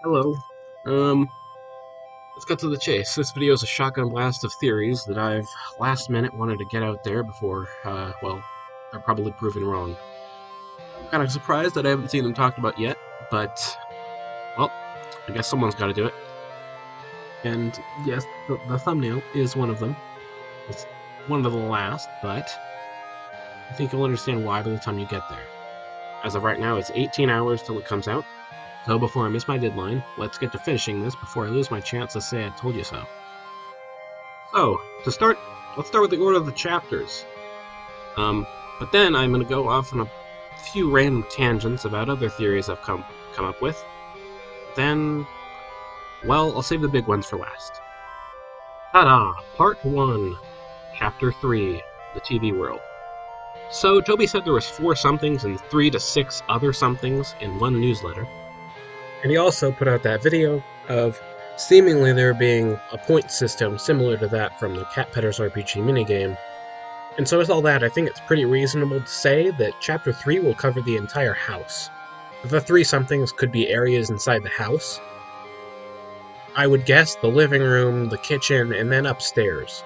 Hello. Um, let's cut to the chase. This video is a shotgun blast of theories that I've last minute wanted to get out there before, well, they're probably proven wrong. I'm kind of surprised that I haven't seen them talked about yet, but, well, I guess someone's got to do it. And yes, the thumbnail is one of them. It's one of the last, but I think you'll understand why by the time you get there. As of right now, it's 18 hours till it comes out. So before I miss my deadline, let's get to finishing this before I lose my chance to say I told you so. So, to start, let's start with the order of the chapters. But then I'm going to go off on a few random tangents about other theories I've come up with. Then, well, I'll save the big ones for last. Ta-da! Part 1, Chapter 3, The TV World. So, Toby said there was 4 somethings and 3 to 6 other somethings in one newsletter. And he also put out that video of seemingly there being a point system similar to that from the Cat Petters RPG minigame. And so with all that, I think it's pretty reasonable to say that Chapter 3 will cover the entire house. The 3 somethings could be areas inside the house. I would guess the living room, the kitchen, and then upstairs.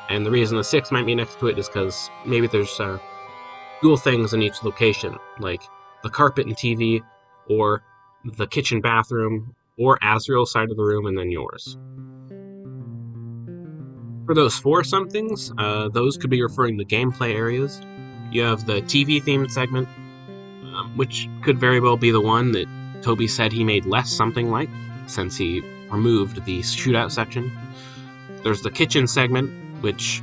And the reason the 6 might be next to it is because maybe there's dual things in each location, like the carpet and TV, or the kitchen bathroom, or Azrael's side of the room, and then yours. For those 4 somethings, those could be referring to gameplay areas. You have the TV-themed segment, which could very well be the one that Toby said he made less something like, since he removed the shootout section. There's the kitchen segment, which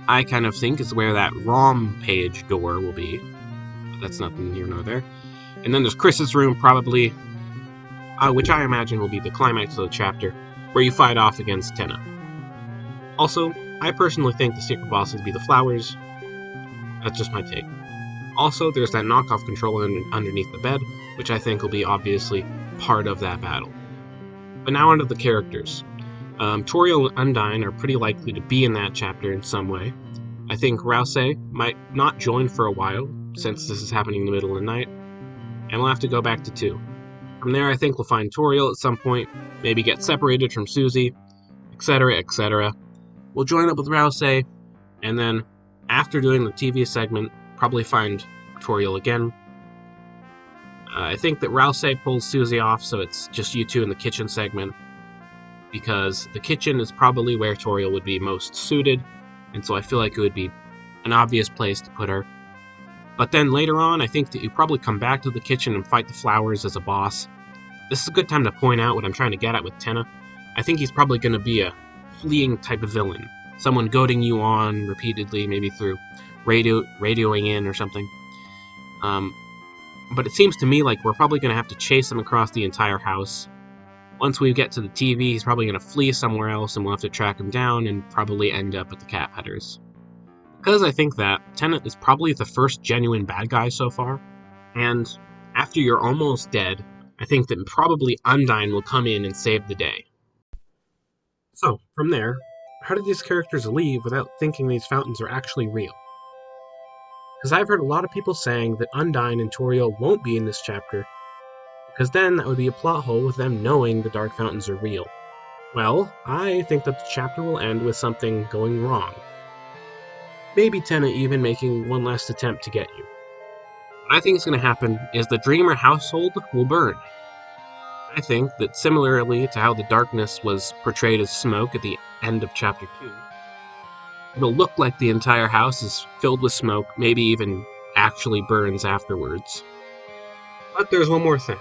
I kind of think is where that ROM page door will be. But that's nothing here nor there. And then there's Chris's room, probably, which I imagine will be the climax of the chapter, where you fight off against Tenna. Also, I personally think the secret boss would be the flowers. That's just my take. Also, there's that knockoff controller underneath the bed, which I think will be obviously part of that battle. But now onto the characters. Toriel and Undyne are pretty likely to be in that chapter in some way. I think Rouse might not join for a while, since this is happening in the middle of the night, and we'll have to go back to 2. From there, I think we'll find Toriel at some point, maybe get separated from Susie, etc., etc. We'll join up with Rouse, and then, after doing the TV segment, probably find Toriel again. I think that Rouse pulls Susie off, so it's just you 2 in the kitchen segment, because the kitchen is probably where Toriel would be most suited, and so I feel like it would be an obvious place to put her. But then later on, I think that you probably come back to the kitchen and fight the flowers as a boss. This is a good time to point out what I'm trying to get at with Tenna. I think he's probably going to be a fleeing type of villain. Someone goading you on repeatedly, maybe through radioing in or something. But it seems to me like we're probably going to have to chase him across the entire house. Once we get to the TV, he's probably going to flee somewhere else, and we'll have to track him down and probably end up at the Cat Petters. Because I think that Tenna is probably the first genuine bad guy so far, and after you're almost dead, I think that probably Undyne will come in and save the day. So, from there, how did these characters leave without thinking these fountains are actually real? Because I've heard a lot of people saying that Undyne and Toriel won't be in this chapter, because then that would be a plot hole with them knowing the dark fountains are real. Well, I think that the chapter will end with something going wrong. Maybe Tenna even making one last attempt to get you. What I think is going to happen is the Dreamer household will burn. I think that similarly to how the darkness was portrayed as smoke at the end of Chapter 2, it'll look like the entire house is filled with smoke, maybe even actually burns afterwards. But there's one more thing.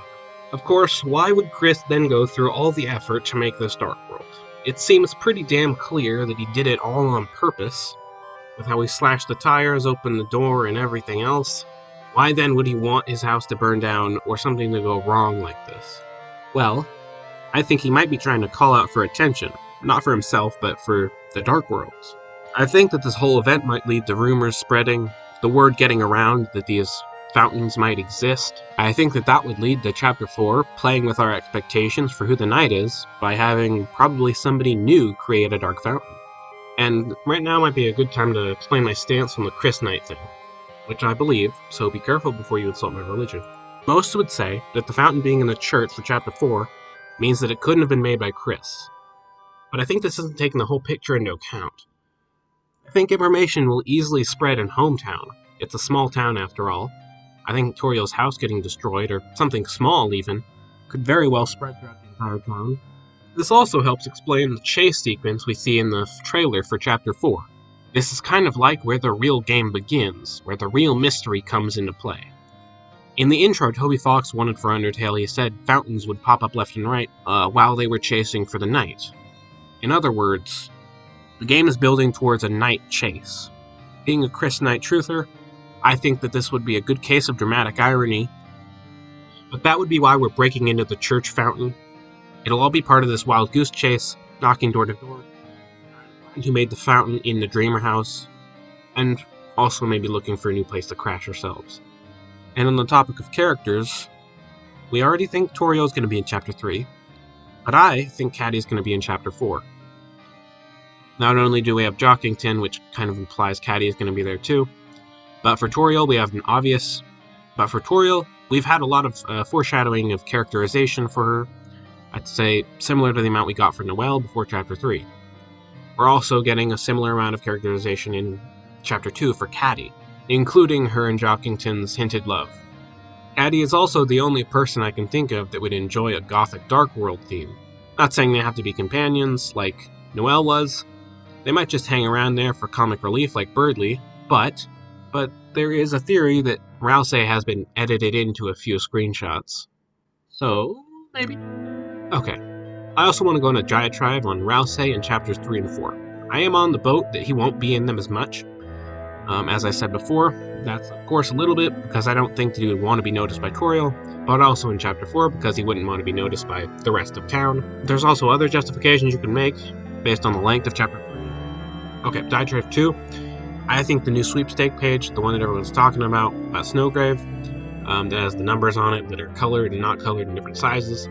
Of course, why would Chris then go through all the effort to make this dark world? It seems pretty damn clear that he did it all on purpose, with how he slashed the tires, opened the door, and everything else. Why then would he want his house to burn down or something to go wrong like this? Well, I think he might be trying to call out for attention, not for himself, but for the Dark Worlds. I think that this whole event might lead to rumors spreading, the word getting around that these fountains might exist. I think that that would lead to Chapter 4 playing with our expectations for who the knight is by having probably somebody new create a dark fountain. And right now might be a good time to explain my stance on the Chris Knight thing, which I believe, so be careful before you insult my religion. Most would say that the fountain being in the church for Chapter 4 means that it couldn't have been made by Chris. But I think this isn't taking the whole picture into account. I think information will easily spread in Hometown. It's a small town after all. I think Toriel's house getting destroyed, or something small even, could very well spread throughout the entire town. This also helps explain the chase sequence we see in the trailer for Chapter 4. This is kind of like where the real game begins, where the real mystery comes into play. In the intro Toby Fox wanted for Undertale, he said fountains would pop up left and right while they were chasing for the night. In other words, the game is building towards a night chase. Being a Chris Knight truther, I think that this would be a good case of dramatic irony, but that would be why we're breaking into the church fountain. It'll all be part of this wild goose chase, knocking door to door, who made the fountain in the Dreamer house, and also maybe looking for a new place to crash ourselves. And on the topic of characters, we already think Toriel's going to be in Chapter 3, but I think Caddy's going to be in Chapter 4. Not only do we have Jockington, which kind of implies Caddy is going to be there too, but for Toriel we have an obvious... But for Toriel, we've had a lot of foreshadowing of characterization for her, I'd say similar to the amount we got for Noelle before Chapter 3. We're also getting a similar amount of characterization in Chapter 2 for Caddy, including her and Jockington's hinted love. Caddy is also the only person I can think of that would enjoy a gothic dark world theme. Not saying they have to be companions like Noelle was. They might just hang around there for comic relief like Birdley, but there is a theory that Rouse has been edited into a few screenshots. So, maybe. Okay. I also want to go on a diatribe on Rouse in Chapters 3 and 4. I am on the boat that he won't be in them as much. As I said before, that's of course a little bit because I don't think that he would want to be noticed by Toriel, but also in Chapter 4 because he wouldn't want to be noticed by the rest of town. There's also other justifications you can make based on the length of Chapter 3. Okay, diatribe 2. I think the new sweepstake page, the one that everyone's talking about Snowgrave, that has the numbers on it that are colored and not colored in different sizes,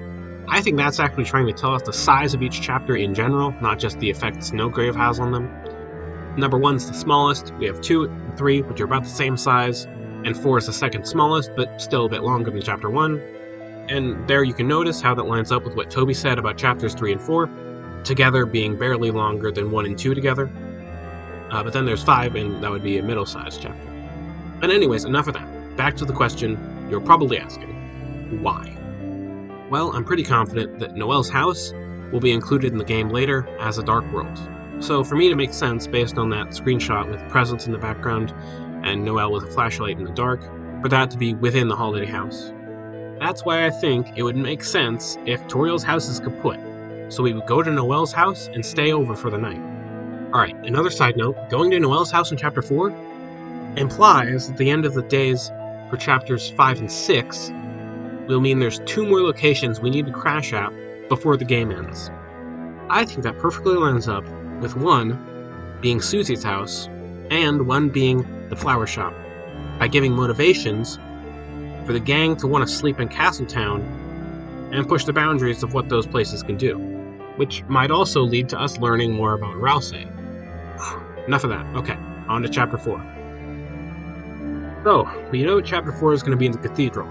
I think that's actually trying to tell us the size of each chapter in general, not just the effect Snowgrave has on them. Number 1's the smallest, we have 2 and 3, which are about the same size, and 4 is the second smallest, but still a bit longer than Chapter 1. And there you can notice how that lines up with what Toby said about Chapters 3 and 4, together being barely longer than 1 and 2 together. But then there's 5, and that would be a middle-sized chapter. But anyways, enough of that. Back to the question you're probably asking. Why? Well, I'm pretty confident that Noelle's house will be included in the game later as a dark world. So for me to make sense based on that screenshot with presents in the background and Noelle with a flashlight in the dark, for that to be within the holiday house. That's why I think it would make sense if Toriel's house is kaput, so we would go to Noelle's house and stay over for the night. Alright, another side note, going to Noelle's house in Chapter 4 implies that the end of the days for Chapters 5 and 6 will mean there's 2 more locations we need to crash at before the game ends. I think that perfectly lines up with 1 being Susie's house and 1 being the flower shop, by giving motivations for the gang to want to sleep in Castletown and push the boundaries of what those places can do, which might also lead to us learning more about Rouse. Enough of that. Okay, on to Chapter 4. So, we know Chapter 4 is going to be in the cathedral.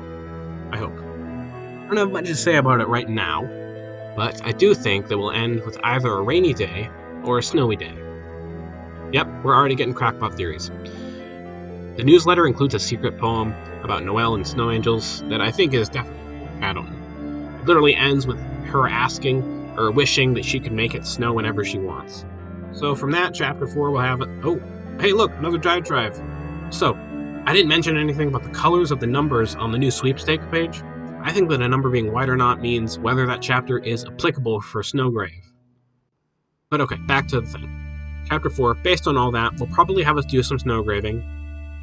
I hope. I don't have much to say about it right now, but I do think that we'll end with either a rainy day or a snowy day. Yep, we're already getting crackpot theories. The newsletter includes a secret poem about Noelle and snow angels that I think is definitely foreshadowing. It literally ends with her asking or wishing that she could make it snow whenever she wants. So from that, Chapter 4 will have it. Oh, hey look, another diatribe. So, I didn't mention anything about the colors of the numbers on the new sweepstake page. I think that a number being white or not means whether that chapter is applicable for Snowgrave. But okay, back to the thing. Chapter 4, based on all that, will probably have us do some snowgraving,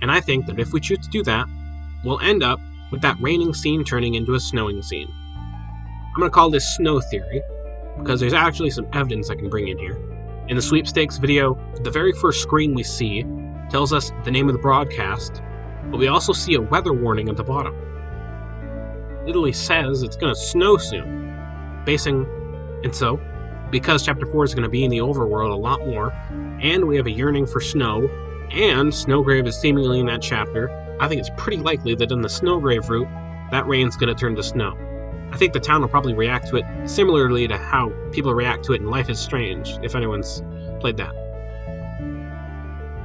and I think that if we choose to do that, we'll end up with that raining scene turning into a snowing scene. I'm going to call this snow theory, because there's actually some evidence I can bring in here. In the sweepstakes video, the very first screen we see tells us the name of the broadcast, but we also see a weather warning at the bottom. It literally says it's going to snow soon. And so, because Chapter 4 is going to be in the overworld a lot more, and we have a yearning for snow, and Snowgrave is seemingly in that chapter, I think it's pretty likely that in the Snowgrave route, that rain's going to turn to snow. I think the town will probably react to it similarly to how people react to it in Life is Strange, if anyone's played that.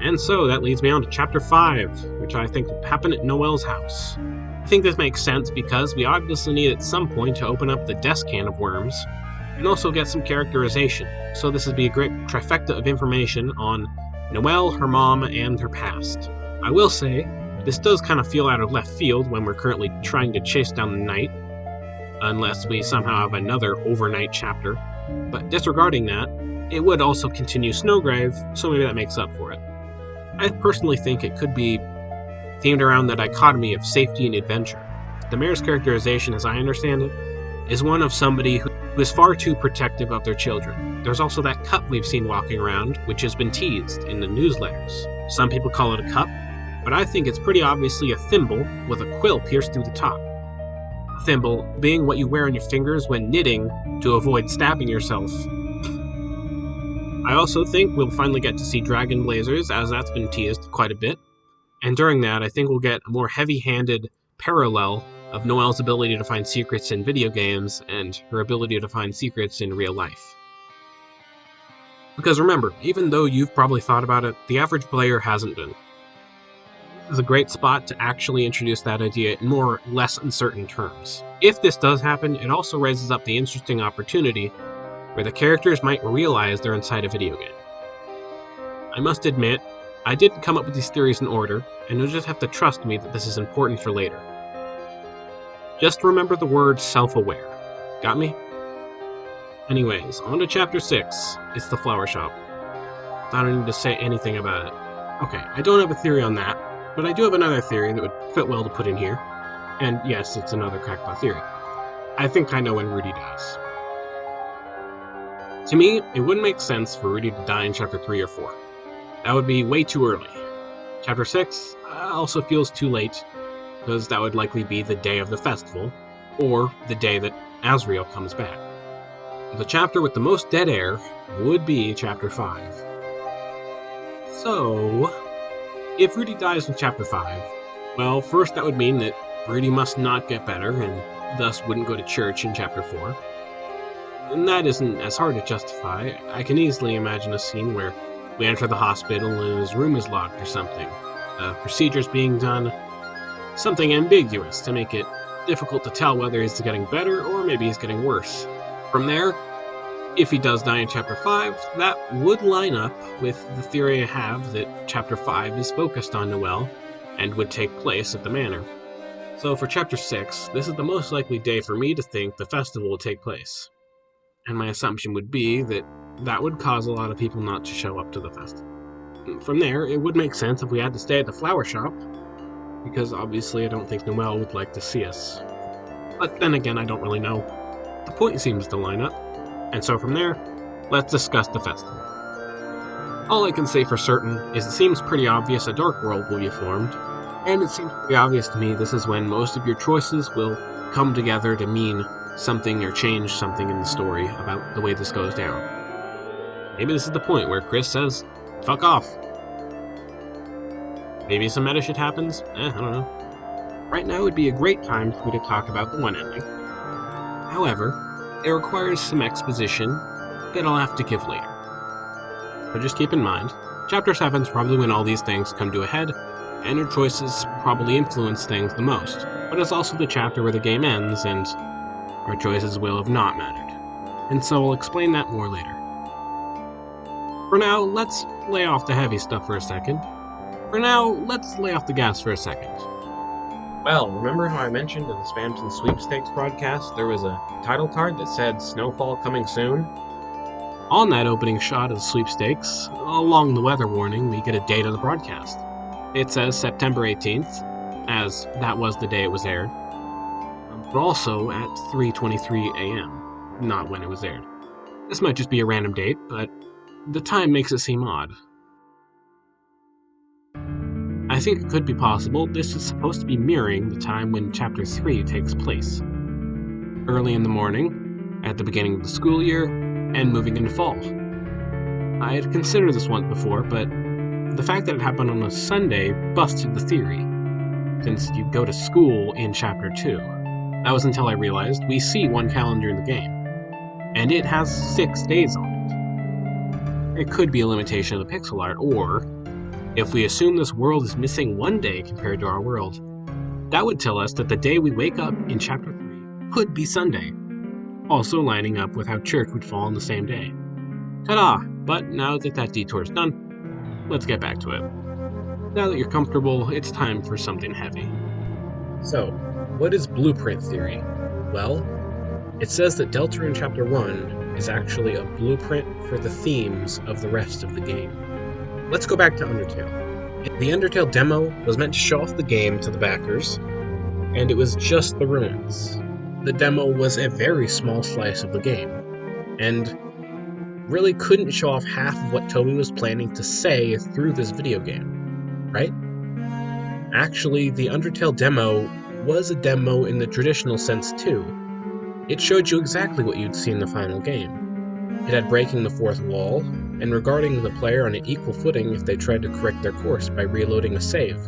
And so that leads me on to Chapter 5, which I think will happen at Noelle's house. I think this makes sense because we obviously need at some point to open up the desk can of worms, and also get some characterization, so this would be a great trifecta of information on Noelle, her mom, and her past. I will say, this does kind of feel out of left field when we're currently trying to chase down the night, unless we somehow have another overnight chapter, but disregarding that, it would also continue Snowgrave, so maybe that makes up for it. I personally think it could be themed around the dichotomy of safety and adventure. The mayor's characterization, as I understand it, is one of somebody who is far too protective of their children. There's also that cup we've seen walking around, which has been teased in the newsletters. Some people call it a cup, but I think it's pretty obviously a thimble with a quill pierced through the top. A thimble being what you wear on your fingers when knitting to avoid stabbing yourself. I also think we'll finally get to see dragon blazers, as that's been teased quite a bit. And during that, I think we'll get a more heavy-handed parallel of Noelle's ability to find secrets in video games and her ability to find secrets in real life. Because remember, even though you've probably thought about it, the average player hasn't been. This is a great spot to actually introduce that idea in more or less uncertain terms. If this does happen, it also raises up the interesting opportunity where the characters might realize they're inside a video game. I must admit, I didn't come up with these theories in order, and you'll just have to trust me that this is important for later. Just remember the word self-aware. Got me? Anyways, on to Chapter 6. It's the flower shop. I don't need to say anything about it. Okay, I don't have a theory on that, but I do have another theory that would fit well to put in here. And yes, it's another crackpot theory. I think I know when Rudy dies. To me, it wouldn't make sense for Rudy to die in Chapter 3 or 4. That would be way too early. Chapter 6 also feels too late, because that would likely be the day of the festival, or the day that Asriel comes back. The chapter with the most dead air would be Chapter 5. So, if Rudy dies in Chapter 5, well, first that would mean that Rudy must not get better, and thus wouldn't go to church in Chapter 4. And that isn't as hard to justify. I can easily imagine a scene where we enter the hospital and his room is locked or something. Procedures being done, something ambiguous to make it difficult to tell whether he's getting better or maybe he's getting worse. From there, if he does die in Chapter 5, that would line up with the theory I have that Chapter 5 is focused on Noelle and would take place at the manor. So for Chapter 6, this is the most likely day for me to think the festival will take place. And my assumption would be that that would cause a lot of people not to show up to the festival. From there, it would make sense if we had to stay at the flower shop, because obviously I don't think Noelle would like to see us. But then again, I don't really know. The point seems to line up, and so from there, let's discuss the festival. All I can say for certain is it seems pretty obvious a dark world will be formed, and it seems pretty obvious to me this is when most of your choices will come together to mean something or change something in the story about the way this goes down. Maybe this is the point where Chris says, fuck off. Maybe some meta shit happens? I don't know. Right now would be a great time for me to talk about the one ending. However, it requires some exposition that I'll have to give later. But just keep in mind, Chapter 7 is probably when all these things come to a head, and your choices probably influence things the most, but it's also the chapter where the game ends, and our choices will have not mattered. And so I'll explain that more later. For now, let's lay off the heavy stuff for a second. For now, let's lay off the gas for a second. Well, remember how I mentioned in the Spamton Sweepstakes broadcast there was a title card that said Snowfall coming soon? On that opening shot of the sweepstakes, along the weather warning, we get a date of the broadcast. It says September 18th, as that was the day it was aired, but also at 3:23 a.m., not when it was aired. This might just be a random date, but the time makes it seem odd. I think it could be possible this is supposed to be mirroring the time when Chapter 3 takes place. Early in the morning, at the beginning of the school year, and moving into fall. I had considered this once before, but the fact that it happened on a Sunday busted the theory. since you go to school in Chapter 2. That was until I realized we see one calendar in the game, and it has 6 days on it. It could be a limitation of the pixel art, or if we assume this world is missing 1 day compared to our world, that would tell us that the day we wake up in Chapter 3 could be Sunday, also lining up with how church would fall on the same day. Ta-da! But now that that detour's done, let's get back to it. Now that you're comfortable, it's time for something heavy. So, what is blueprint theory? Well, it says that Deltarune Chapter 1 is actually a blueprint for the themes of the rest of the game. Let's go back to Undertale. The Undertale demo was meant to show off the game to the backers, and it was just the ruins. The demo was a very small slice of the game, and really couldn't show off half of what Toby was planning to say through this video game, right? Actually, the Undertale demo was a demo in the traditional sense too. It showed you exactly what you'd see in the final game. It had breaking the fourth wall, and regarding the player on an equal footing if they tried to correct their course by reloading a save,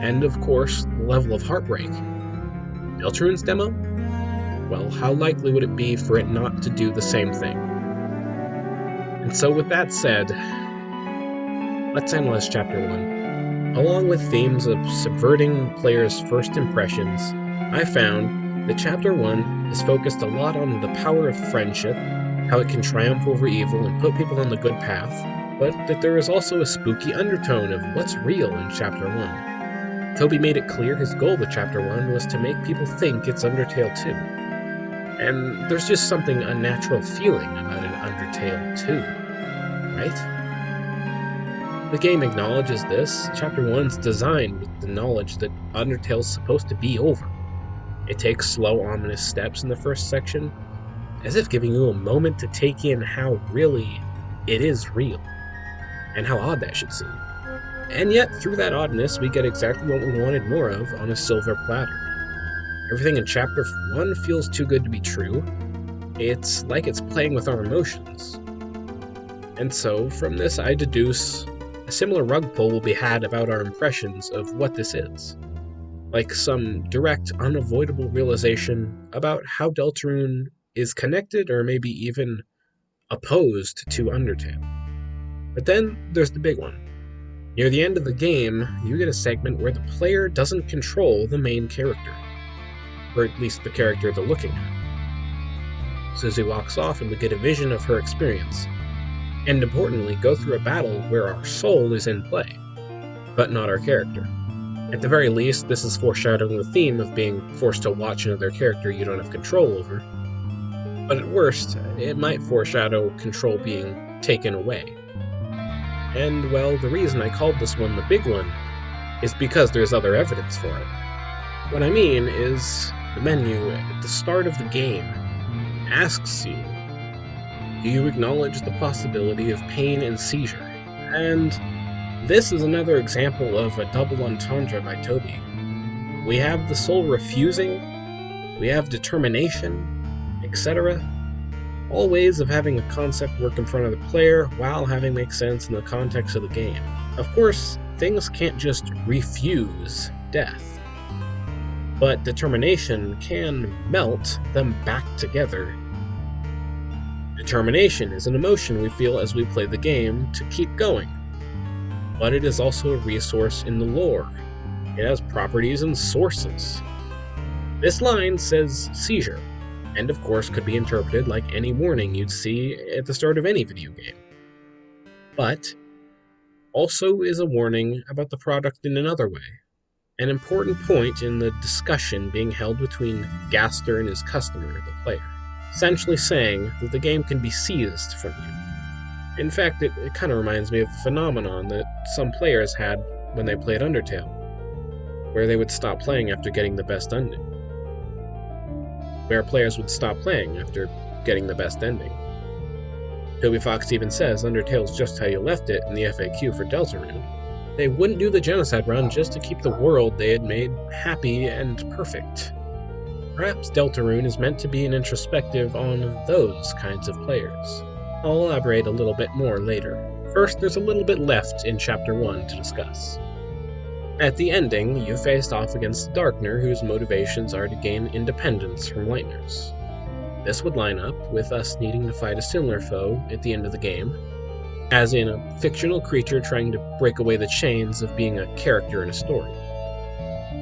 and of course, the level of heartbreak. Deltarune's demo? Well, how likely would it be for it not to do the same thing? And so with that said, let's analyze Chapter 1. Along with themes of subverting players' first impressions, I found that Chapter 1 is focused a lot on the power of friendship, how it can triumph over evil and put people on the good path, but that there is also a spooky undertone of what's real in Chapter 1. Toby made it clear his goal with Chapter 1 was to make people think it's Undertale 2. And there's just something unnatural feeling about an Undertale 2, right? The game acknowledges this. Chapter 1's designed with the knowledge that Undertale's supposed to be over. It takes slow, ominous steps in the first section, as if giving you a moment to take in how really it is real, and how odd that should seem. And yet, through that oddness, we get exactly what we wanted more of on a silver platter. Everything in Chapter 1 feels too good to be true. It's like it's playing with our emotions. And so, from this I deduce a similar rug pull will be had about our impressions of what this is. Like some direct, unavoidable realization about how Deltarune is connected or maybe even opposed to Undertale. But then there's the big one. Near the end of the game, you get a segment where the player doesn't control the main character, or at least the character they're looking at. Susie walks off and we get a vision of her experience, and importantly go through a battle where our soul is in play, but not our character. At the very least, this is foreshadowing the theme of being forced to watch another character you don't have control over, but at worst, it might foreshadow control being taken away. And, well, the reason I called this one the big one is because there's other evidence for it. What I mean is, the menu at the start of the game asks you, do you acknowledge the possibility of pain and seizure? And this is another example of a double entendre by Toby. We have the soul refusing, we have determination, etc. All ways of having a concept work in front of the player while having make sense in the context of the game. Of course, things can't just refuse death, but determination can melt them back together. Determination is an emotion we feel as we play the game to keep going, but it is also a resource in the lore. It has properties and sources. This line says seizure, and of course could be interpreted like any warning you'd see at the start of any video game. But also is a warning about the product in another way, an important point in the discussion being held between Gaster and his customer, the player, essentially saying that the game can be seized from you. In fact, it kind of reminds me of a phenomenon that some players had when they played Undertale, where they would stop playing after getting the best ending. Where players would stop playing after getting the best ending. Toby Fox even says Undertale's just how you left it in the FAQ for Deltarune. They wouldn't do the genocide run just to keep the world they had made happy and perfect. Perhaps Deltarune is meant to be an introspective on those kinds of players. I'll elaborate a little bit more later. First, there's a little bit left in Chapter 1 to discuss. At the ending, you faced off against Darkner, whose motivations are to gain independence from Lightners. This would line up with us needing to fight a similar foe at the end of the game, as in a fictional creature trying to break away the chains of being a character in a story.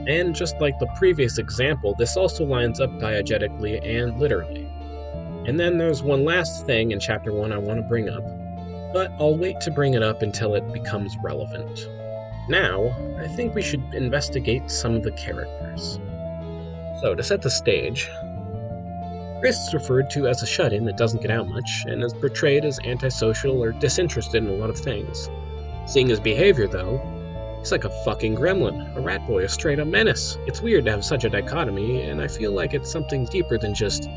And just like the previous example, this also lines up diegetically and literally. And then there's one last thing in Chapter 1 I want to bring up, but I'll wait to bring it up until it becomes relevant. Now, I think we should investigate some of the characters. So, to set the stage, Chris is referred to as a shut-in that doesn't get out much, and is portrayed as antisocial or disinterested in a lot of things. Seeing his behavior, though, he's like a fucking gremlin, a rat boy, a straight-up menace. It's weird to have such a dichotomy, and I feel like it's something deeper than just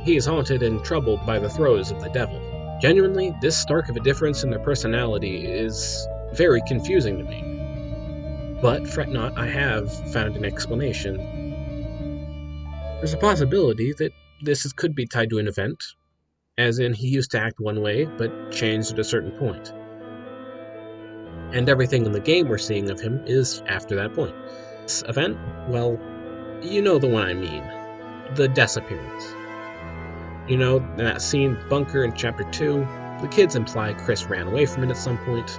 he is haunted and troubled by the throes of the devil. Genuinely, this stark of a difference in their personality is very confusing to me. But fret not, I have found an explanation. There's a possibility that this could be tied to an event, as in he used to act one way, but changed at a certain point. And everything in the game we're seeing of him is after that point. This event, well, you know the one I mean. The disappearance. You know, in that scene, bunker in Chapter 2, the kids imply Chris ran away from it at some point.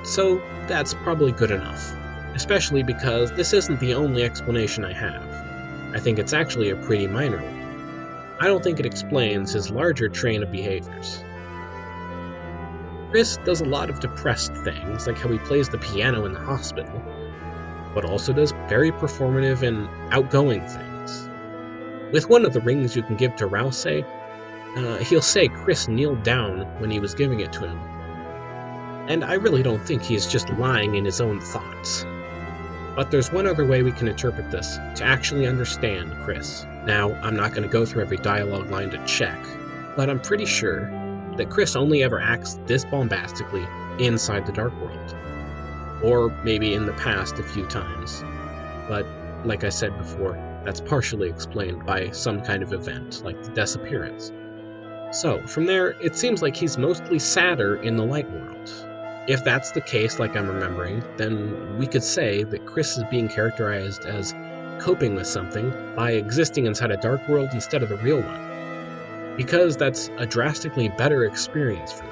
So that's probably good enough. Especially because this isn't the only explanation I have. I think it's actually a pretty minor one. I don't think it explains his larger train of behaviors. Chris does a lot of depressed things, like how he plays the piano in the hospital, but also does very performative and outgoing things. With one of the rings you can give to Rouse, he'll say Chris kneeled down when he was giving it to him. And I really don't think he's just lying in his own thoughts. But there's one other way we can interpret this, to actually understand Chris. Now, I'm not going to go through every dialogue line to check, but I'm pretty sure that Chris only ever acts this bombastically inside the Dark World. Or maybe in the past a few times. But, like I said before, that's partially explained by some kind of event, like the disappearance. So, from there, it seems like he's mostly sadder in the Light World. If that's the case, like I'm remembering, then we could say that Chris is being characterized as coping with something by existing inside a dark world instead of the real one. Because that's a drastically better experience for them.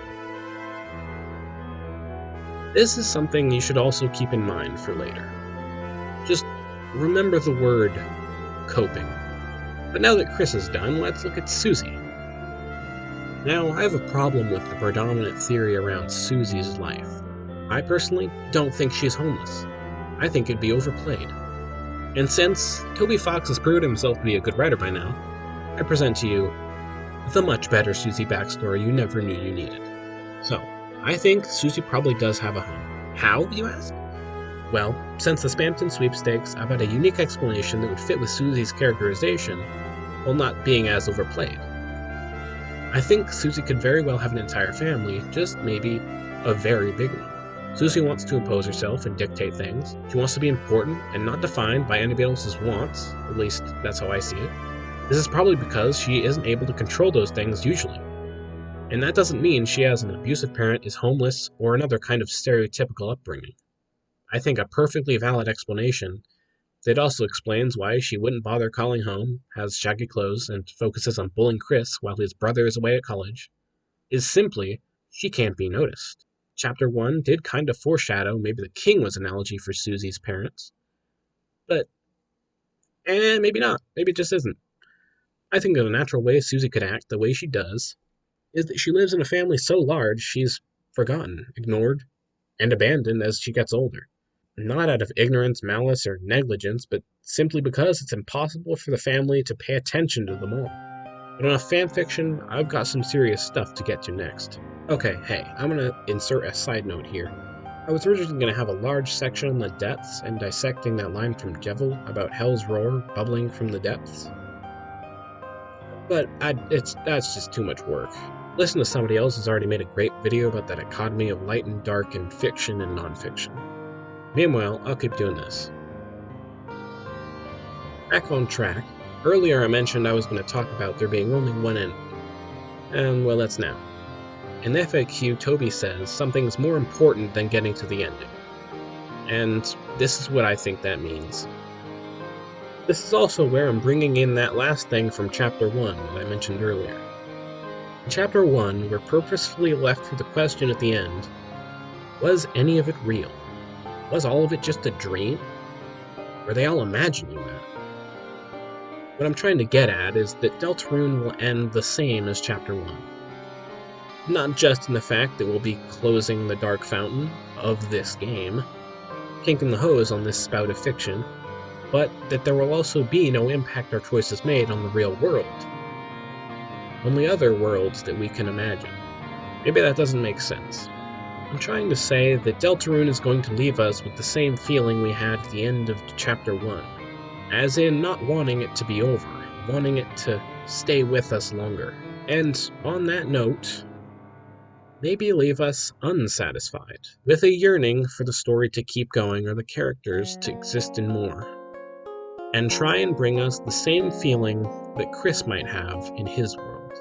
This is something you should also keep in mind for later. Just remember the word coping. But now that Chris is done, let's look at Susie. Now, I have a problem with the predominant theory around Susie's life. I personally don't think she's homeless. I think it'd be overplayed. And since Toby Fox has proven himself to be a good writer by now, I present to you the much better Susie backstory you never knew you needed. So, I think Susie probably does have a home. How, you ask? Well, since the Spampton sweepstakes, I've had a unique explanation that would fit with Susie's characterization while not being as overplayed. I think Susie could very well have an entire family, just maybe a very big one. Susie wants to impose herself and dictate things. She wants to be important and not defined by anybody else's wants, at least that's how I see it. This is probably because she isn't able to control those things usually. And that doesn't mean she has an abusive parent, is homeless, or another kind of stereotypical upbringing. I think a perfectly valid explanation that also explains why she wouldn't bother calling home, has shaggy clothes, and focuses on bullying Chris while his brother is away at college, is simply she can't be noticed. Chapter 1 did kind of foreshadow maybe the king was an analogy for Susie's parents. But, maybe not. Maybe it just isn't. I think that a natural way Susie could act the way she does is that she lives in a family so large she's forgotten, ignored, and abandoned as she gets older. Not out of ignorance, malice, or negligence, but simply because it's impossible for the family to pay attention to them all. But on a fanfiction, I've got some serious stuff to get to next. Okay, hey, I'm gonna insert a side note here. I was originally gonna have a large section on the depths and dissecting that line from Devil about Hell's Roar bubbling from the depths. But that's just too much work. Listen to somebody else who's already made a great video about that dichotomy of light and dark and fiction and non-fiction. Meanwhile, I'll keep doing this. Back on track, earlier I mentioned I was going to talk about there being only one ending. And well, that's now. In the FAQ, Toby says something's more important than getting to the ending. And this is what I think that means. This is also where I'm bringing in that last thing from Chapter 1 that I mentioned earlier. In Chapter 1, we're purposefully left with the question at the end, was any of it real? Was all of it just a dream? Were they all imagining that? What I'm trying to get at is that Deltarune will end the same as Chapter 1. Not just in the fact that we'll be closing the dark fountain of this game, kinking the hose on this spout of fiction, but that there will also be no impact our choices made on the real world. Only other worlds that we can imagine. Maybe that doesn't make sense. I'm trying to say that Deltarune is going to leave us with the same feeling we had at the end of Chapter 1. As in, not wanting it to be over, wanting it to stay with us longer. And on that note, maybe leave us unsatisfied, with a yearning for the story to keep going or the characters to exist in more. And try and bring us the same feeling that Chris might have in his world.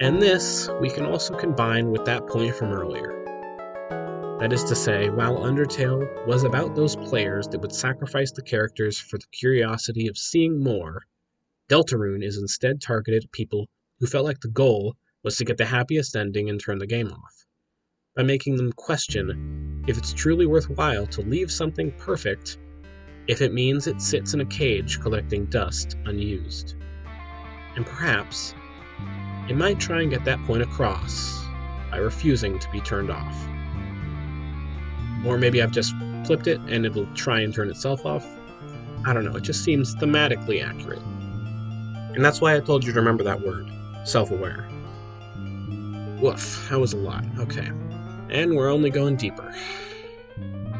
And this we can also combine with that point from earlier. That is to say, while Undertale was about those players that would sacrifice the characters for the curiosity of seeing more, Deltarune is instead targeted at people who felt like the goal was to get the happiest ending and turn the game off, by making them question if it's truly worthwhile to leave something perfect if it means it sits in a cage collecting dust unused. And perhaps it might try and get that point across by refusing to be turned off. Or maybe I've just flipped it and it'll try and turn itself off. I don't know, it just seems thematically accurate. And that's why I told you to remember that word, self-aware. Woof, that was a lot. Okay. And we're only going deeper.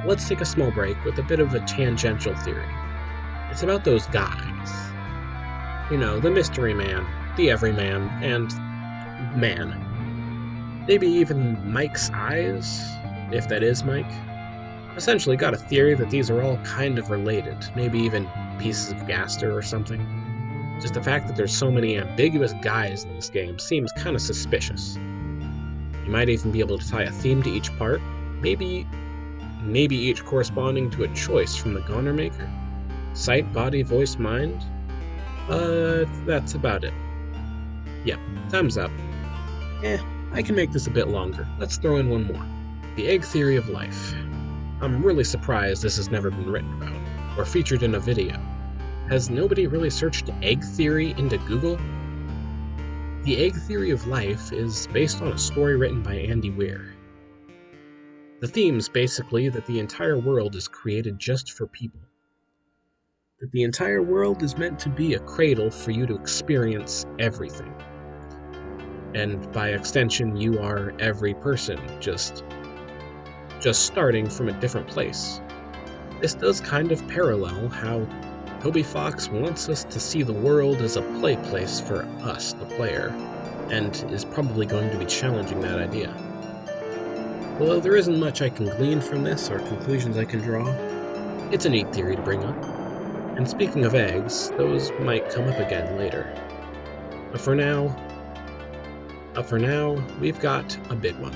Let's take a small break with a bit of a tangential theory. It's about those guys. You know, the mystery man, the everyman, and man. Maybe even Mike's eyes, if that is Mike. Essentially got a theory that these are all kind of related, maybe even pieces of Gaster or something. Just the fact that there's so many ambiguous guys in this game seems kind of suspicious. You might even be able to tie a theme to each part, maybe each corresponding to a choice from the Goner Maker. Sight, body, voice, mind. That's about it. Yep, thumbs up. I can make this a bit longer. Let's throw in one more. The egg theory of life. I'm really surprised this has never been written about, or featured in a video. Has nobody really searched egg theory into Google? The egg theory of life is based on a story written by Andy Weir. The theme's basically that the entire world is created just for people. That the entire world is meant to be a cradle for you to experience everything. And by extension, you are every person, just starting from a different place. This does kind of parallel how Toby Fox wants us to see the world as a play place for us, the player, and is probably going to be challenging that idea. Although there isn't much I can glean from this or conclusions I can draw, it's a neat theory to bring up. And speaking of eggs, those might come up again later. But for now, we've got a big one.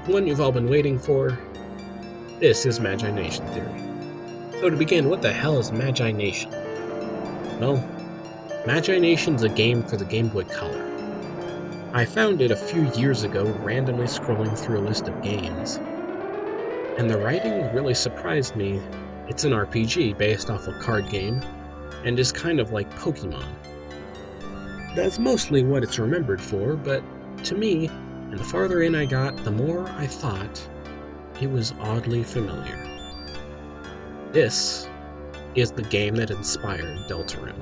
One you've all been waiting for. This is Magi Nation theory. So to begin, what the hell is Magi Nation? Well, Magi Nation's a game for the Game Boy Color. I found it a few years ago randomly scrolling through a list of games. And the writing really surprised me. It's an RPG based off a card game, and is kind of like Pokemon. That's mostly what it's remembered for, but to me, and the farther in I got, the more I thought it was oddly familiar. This is the game that inspired Deltarune.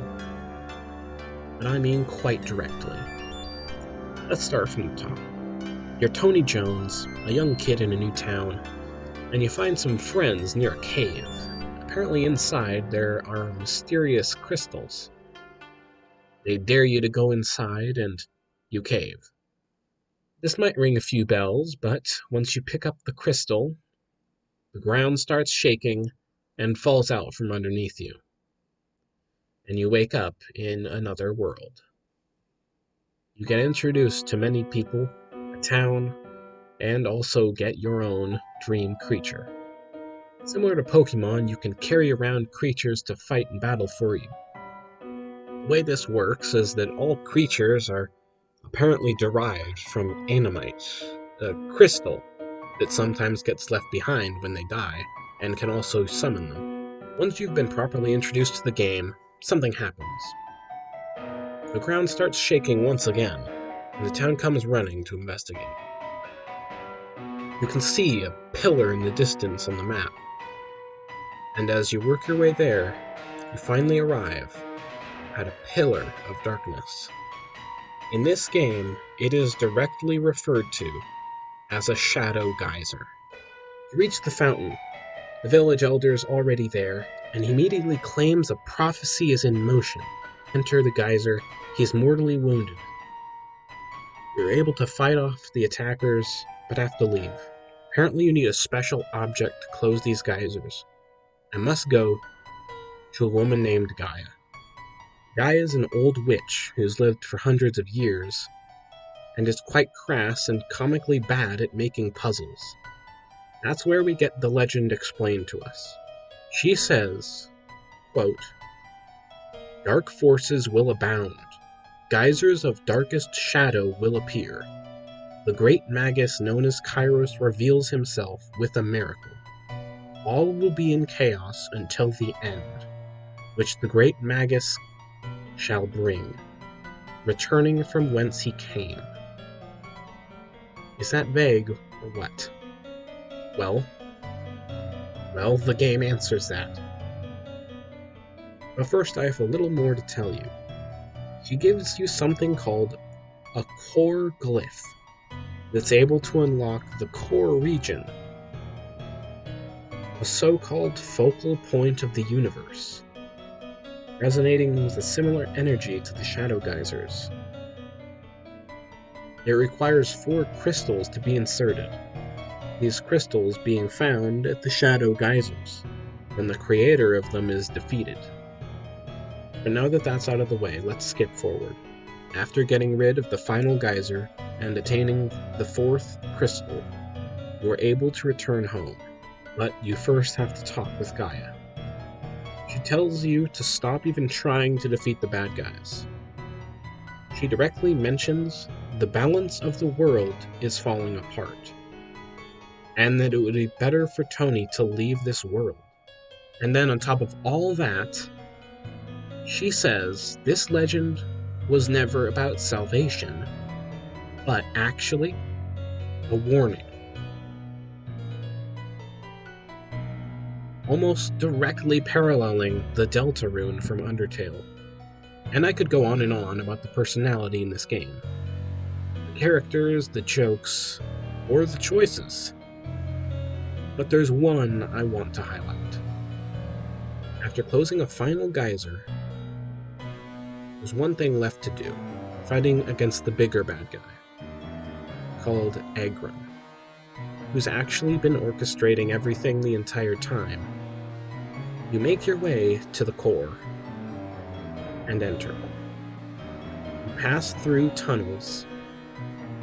And I mean quite directly. Let's start from the top. You're Tony Jones, a young kid in a new town, and you find some friends near a cave. Apparently inside there are mysterious crystals. They dare you to go inside, and you cave. This might ring a few bells, but once you pick up the crystal, the ground starts shaking and falls out from underneath you. And you wake up in another world. You get introduced to many people, a town, and also get your own dream creature. Similar to Pokemon, you can carry around creatures to fight and battle for you. The way this works is that all creatures are apparently derived from animite, a crystal that sometimes gets left behind when they die, and can also summon them. Once you've been properly introduced to the game, something happens. The ground starts shaking once again, and the town comes running to investigate. You can see a pillar in the distance on the map, and as you work your way there, you finally arrive at a pillar of darkness. In this game, it is directly referred to as a shadow geyser. You reach the fountain. The village elder's already there, and he immediately claims a prophecy is in motion. Enter the geyser, he's mortally wounded. You're able to fight off the attackers, but have to leave. Apparently you need a special object to close these geysers. I must go to a woman named Gaia. Gaia is an old witch who's lived for hundreds of years, and is quite crass and comically bad at making puzzles. That's where we get the legend explained to us. She says, quote, "Dark forces will abound. Geysers of darkest shadow will appear. The great magus known as Kairos reveals himself with a miracle. All will be in chaos until the end, which the great magus shall bring, returning from whence he came." Is that vague, or what? Well, the game answers that. But first I have a little more to tell you. She gives you something called a core glyph that's able to unlock the core region, a so-called focal point of the universe, resonating with a similar energy to the shadow geysers. It requires 4 crystals to be inserted, these crystals being found at the shadow geysers, when the creator of them is defeated. But now that that's out of the way, let's skip forward. After getting rid of the final geyser and attaining the 4th crystal, you are able to return home, but you first have to talk with Gaia. She tells you to stop even trying to defeat the bad guys. She directly mentions the balance of the world is falling apart, and that it would be better for Tony to leave this world. And then on top of all that, she says this legend was never about salvation, but actually a warning. Almost directly paralleling the Deltarune from Undertale. And I could go on and on about the personality in this game. The characters, the jokes, or the choices. But there's one I want to highlight. After closing a final geyser, there's one thing left to do, fighting against the bigger bad guy, called Agron, who's actually been orchestrating everything the entire time. You make your way to the core, and enter. You pass through tunnels,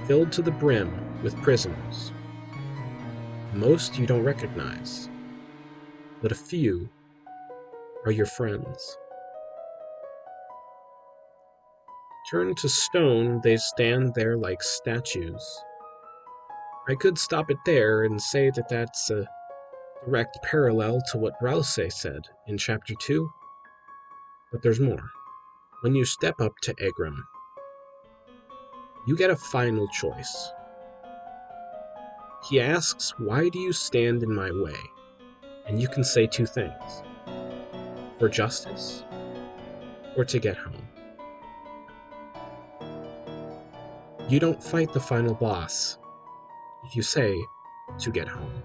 filled to the brim with prisoners. Most you don't recognize, but a few are your friends. Turned to stone, they stand there like statues. I could stop it there and say that that's a direct parallel to what Brause said in Chapter 2, but there's more. When you step up to Egram, you get a final choice. He asks, "Why do you stand in my way?" And you can say 2 things. For justice, or to get home. You don't fight the final boss if you say to get home.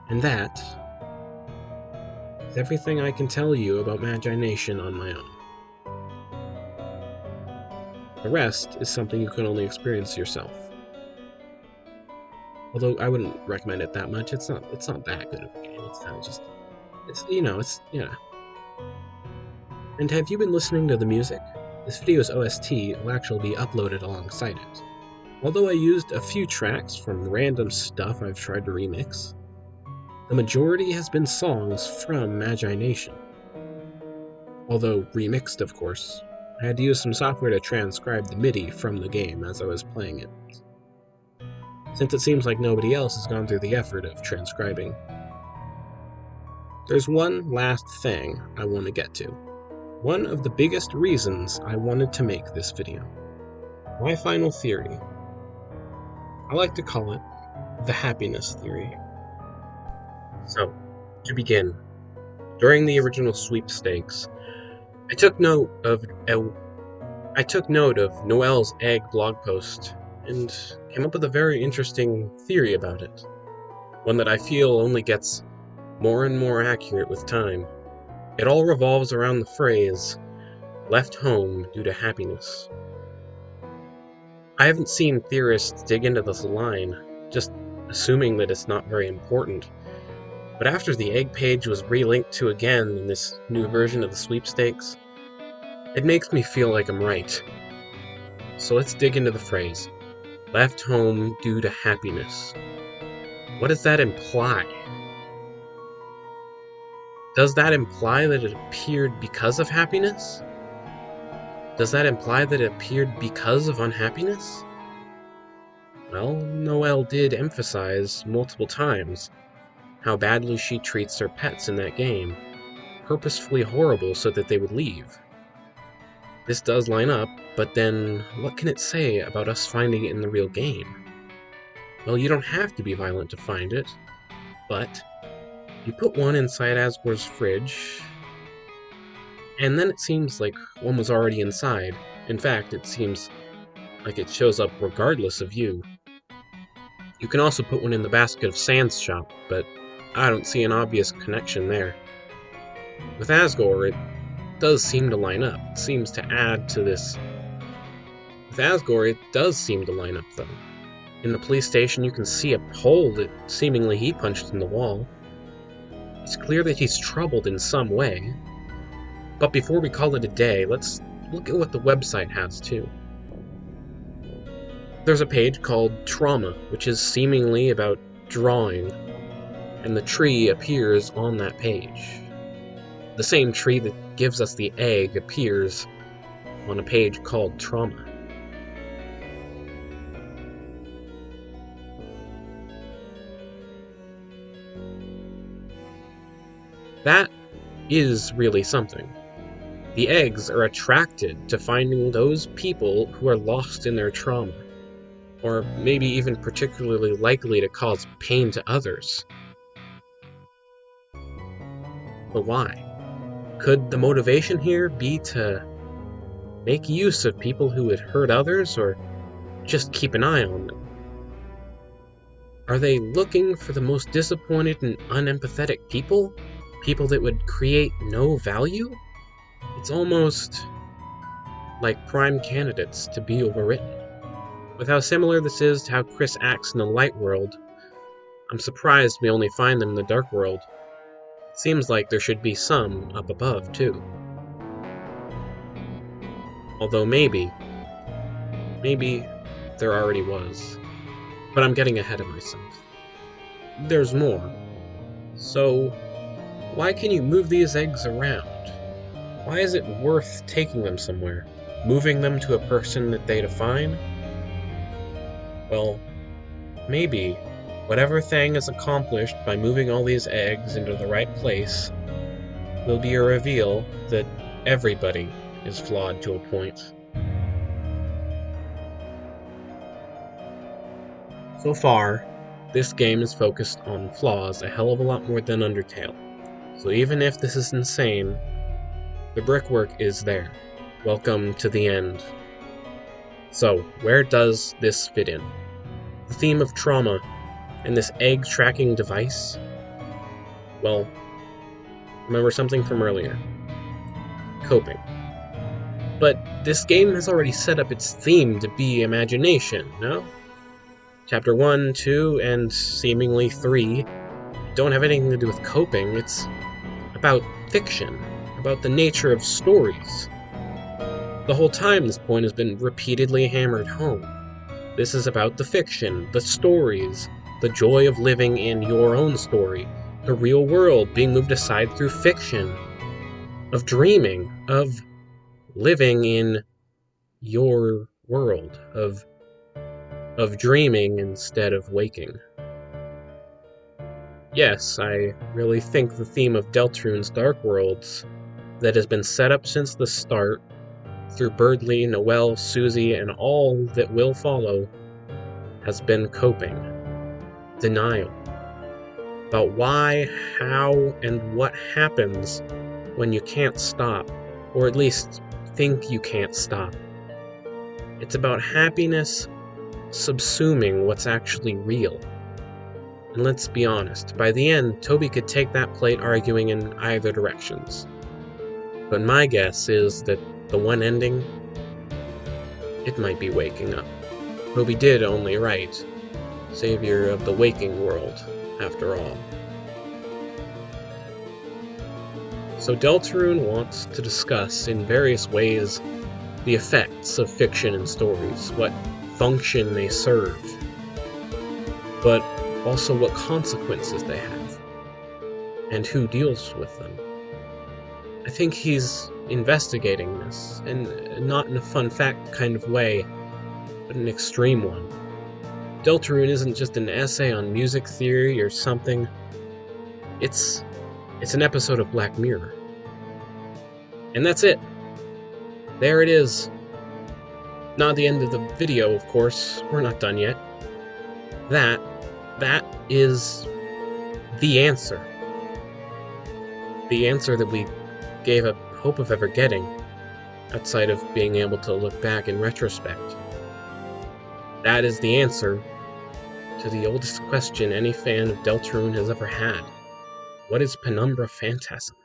And that is everything I can tell you about Magi Nation on my own. The rest is something you can only experience yourself. Although I wouldn't recommend it that much. It's not that good of a game. It's kind of just, And have you been listening to the music? This video's OST will actually be uploaded alongside it. Although I used a few tracks from random stuff I've tried to remix, The majority has been songs from Magi Nation. Although remixed, of course. I had to use some software to transcribe the MIDI from the game as I was playing it, since it seems like nobody else has gone through the effort of transcribing. There's one last thing I want to get to. One of the biggest reasons I wanted to make this video. My final theory. I like to call it the happiness theory. So, to begin, during the original sweepstakes, I took note of Noelle's egg blog post and came up with a very interesting theory about it. One that I feel only gets more and more accurate with time. It all revolves around the phrase, left home due to happiness. I haven't seen theorists dig into this line, just assuming that it's not very important. But after the egg page was relinked to again in this new version of the sweepstakes, it makes me feel like I'm right. So let's dig into the phrase, left home due to happiness. What does that imply? Does that imply that it appeared because of happiness? Does that imply that it appeared because of unhappiness? Well, Noelle did emphasize multiple times how badly she treats her pets in that game, purposefully horrible so that they would leave. This does line up, but then what can it say about us finding it in the real game? Well, you don't have to be violent to find it, but you put one inside Asgore's fridge, and then it seems like one was already inside. In fact, it seems like it shows up regardless of you. You can also put one in the basket of Sand's shop, but I don't see an obvious connection there. With Asgore, it does seem to line up. It seems to add to this. With Asgore, it does seem to line up, though. In the police station, you can see a hole that seemingly he punched in the wall. It's clear that he's troubled in some way. But before we call it a day, let's look at what the website has, too. There's a page called Trauma, which is seemingly about drawing, and the tree appears on that page. The same tree that gives us the egg appears on a page called Trauma. That is really something. The eggs are attracted to finding those people who are lost in their trauma, or maybe even particularly likely to cause pain to others. But why? Could the motivation here be to make use of people who would hurt others, or just keep an eye on them? Are they looking for the most disappointed and unempathetic people? People that would create no value? It's almost like prime candidates to be overwritten. With how similar this is to how Chris acts in the light world, I'm surprised we only find them in the dark world. Seems like there should be some up above, too. Although maybe there already was. But I'm getting ahead of myself. There's more. So, why can you move these eggs around? Why is it worth taking them somewhere? Moving them to a person that they define? Well, maybe whatever thing is accomplished by moving all these eggs into the right place will be a reveal that everybody is flawed to a point. So far, this game is focused on flaws a hell of a lot more than Undertale. So even if this is insane, the brickwork is there. Welcome to the end. So, where does this fit in? The theme of trauma and this egg tracking device? Well, remember something from earlier. Coping. But this game has already set up its theme to be imagination, no? Chapter 1, 2, and seemingly 3 don't have anything to do with coping. It's about fiction, about the nature of stories. The whole time this point has been repeatedly hammered home. This is about the fiction, the stories, the joy of living in your own story, the real world being moved aside through fiction, of dreaming, of living in your world, of dreaming instead of waking. Yes, I really think the theme of Deltarune's Dark Worlds, that has been set up since the start, through Birdly, Noelle, Susie, and all that will follow, has been coping. Denial. About why, how, and what happens when you can't stop, or at least think you can't stop. It's about happiness subsuming what's actually real. And let's be honest, by the end, Toby could take that plate arguing in either directions. But my guess is that the one ending, it might be waking up. Toby did only write, savior of the waking world, after all. So Deltarune wants to discuss in various ways the effects of fiction and stories, what function they serve, but also what consequences they have, and who deals with them. I think he's investigating this, and not in a fun fact kind of way, but an extreme one. Deltarune isn't just an essay on music theory or something. It's an episode of Black Mirror. And that's it. There it is. Not the end of the video, of course. We're not done yet. That is the answer. The answer that we gave up hope of ever getting, outside of being able to look back in retrospect. That is the answer to the oldest question any fan of Deltarune has ever had. What is penumbra phantasm?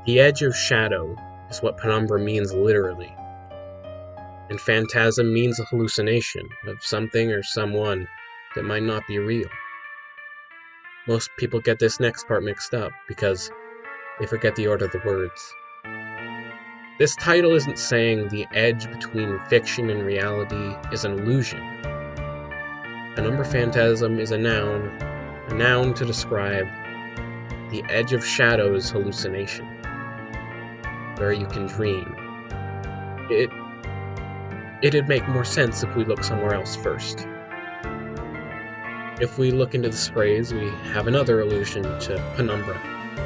The edge of shadow is what penumbra means literally. And phantasm means a hallucination of something or someone that might not be real. Most people get this next part mixed up because they forget the order of the words. This title isn't saying the edge between fiction and reality is an illusion. Penumbra phantasm is a noun to describe the edge of shadow's hallucination, where you can dream. It'd make more sense if we look somewhere else first. If we look into this phrase, we have another allusion to penumbra,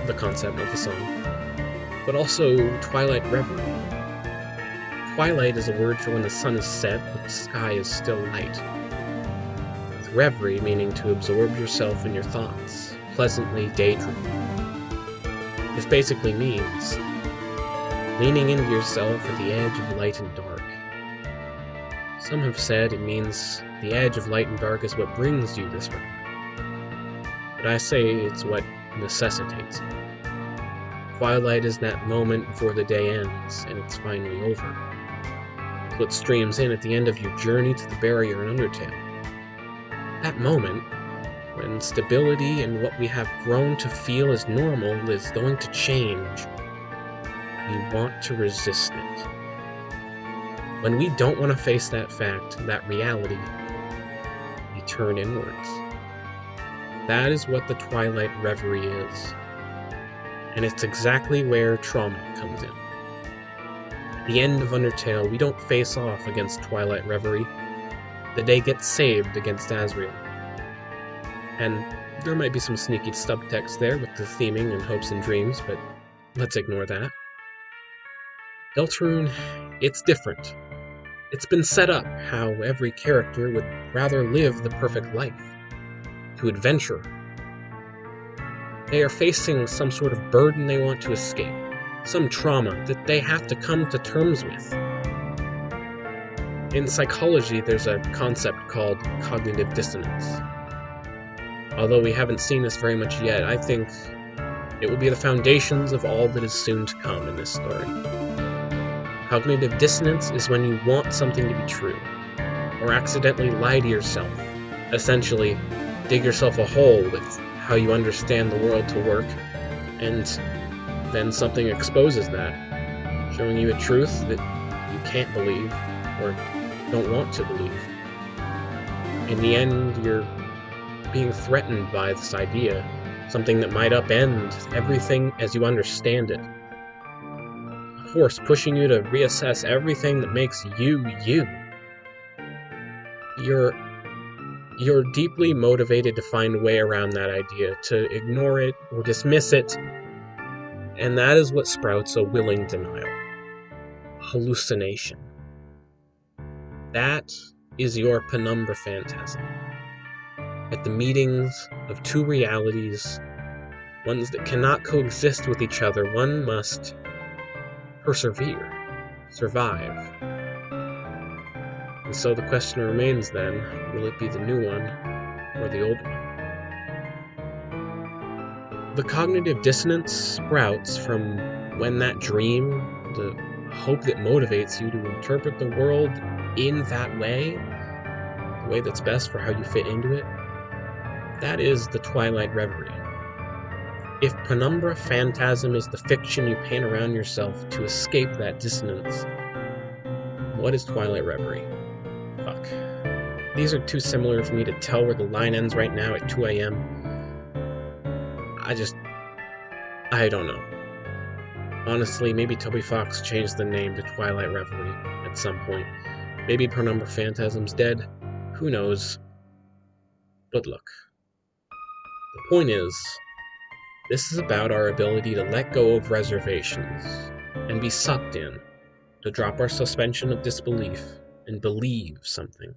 the concept of the song, but also twilight reverie. Twilight is a word for when the sun is set, but the sky is still light. With reverie meaning to absorb yourself in your thoughts, pleasantly daydream. This basically means leaning into yourself at the edge of light and dark. Some have said it means the edge of light and dark is what brings you this way. But I say it's what necessitates it. Twilight is that moment before the day ends and it's finally over. It's what streams in at the end of your journey to the barrier in Undertale. That moment, when stability and what we have grown to feel as normal is going to change, we want to resist it. When we don't want to face that fact, that reality, we turn inwards. That is what the twilight reverie is. And it's exactly where trauma comes in. At the end of Undertale, we don't face off against twilight reverie. The day gets saved against Asriel. And there might be some sneaky subtext there with the theming and hopes and dreams, but let's ignore that. Deltarune, it's different. It's been set up how every character would rather live the perfect life, to adventure. They are facing some sort of burden they want to escape, some trauma that they have to come to terms with. In psychology, there's a concept called cognitive dissonance. Although we haven't seen this very much yet, I think it will be the foundations of all that is soon to come in this story. Cognitive dissonance is when you want something to be true, or accidentally lie to yourself, essentially dig yourself a hole with how you understand the world to work, and then something exposes that, showing you a truth that you can't believe, or don't want to believe. In the end, you're being threatened by this idea, something that might upend everything as you understand it. A force pushing you to reassess everything that makes you, you. You're deeply motivated to find a way around that idea, to ignore it or dismiss it, and that is what sprouts a willing denial. Hallucination. That is your penumbra phantasm. At the meetings of two realities, ones that cannot coexist with each other, one must persevere, survive. And so the question remains then, will it be the new one or the old one? The cognitive dissonance sprouts from when that dream, the hope that motivates you to interpret the world in that way, the way that's best for how you fit into it, that is the twilight reverie. If penumbra phantasm is the fiction you paint around yourself to escape that dissonance, what is twilight reverie? Fuck. These are too similar for me to tell where the line ends right now at 2 a.m. I don't know. Honestly, maybe Toby Fox changed the name to Twilight Reverie at some point. Maybe Penumbra Phantasm's dead. Who knows? But look. The point is, this is about our ability to let go of reservations and be sucked in, to drop our suspension of disbelief and believe something.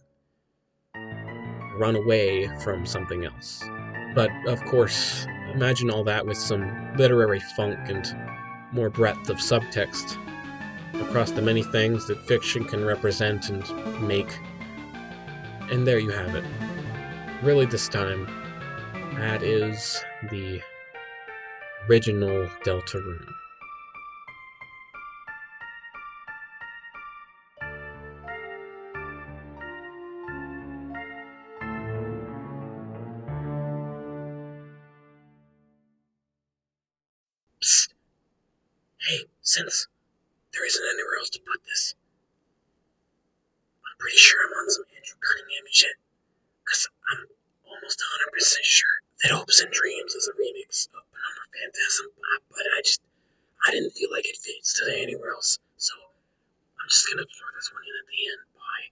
Run away from something else. But, of course, imagine all that with some literary funk and more breadth of subtext across the many things that fiction can represent and make. And there you have it. Really, this time, that is the original Deltarune. Psst. Hey, since there isn't anywhere else to put this, I'm pretty sure I'm on some Andrew Cunningham shit. Because I'm almost 100% sure that Hopes and Dreams is a remix of Penumbra Phantasm, but I didn't feel like it fits today anywhere else, so I'm just gonna throw this one in at the end. Bye.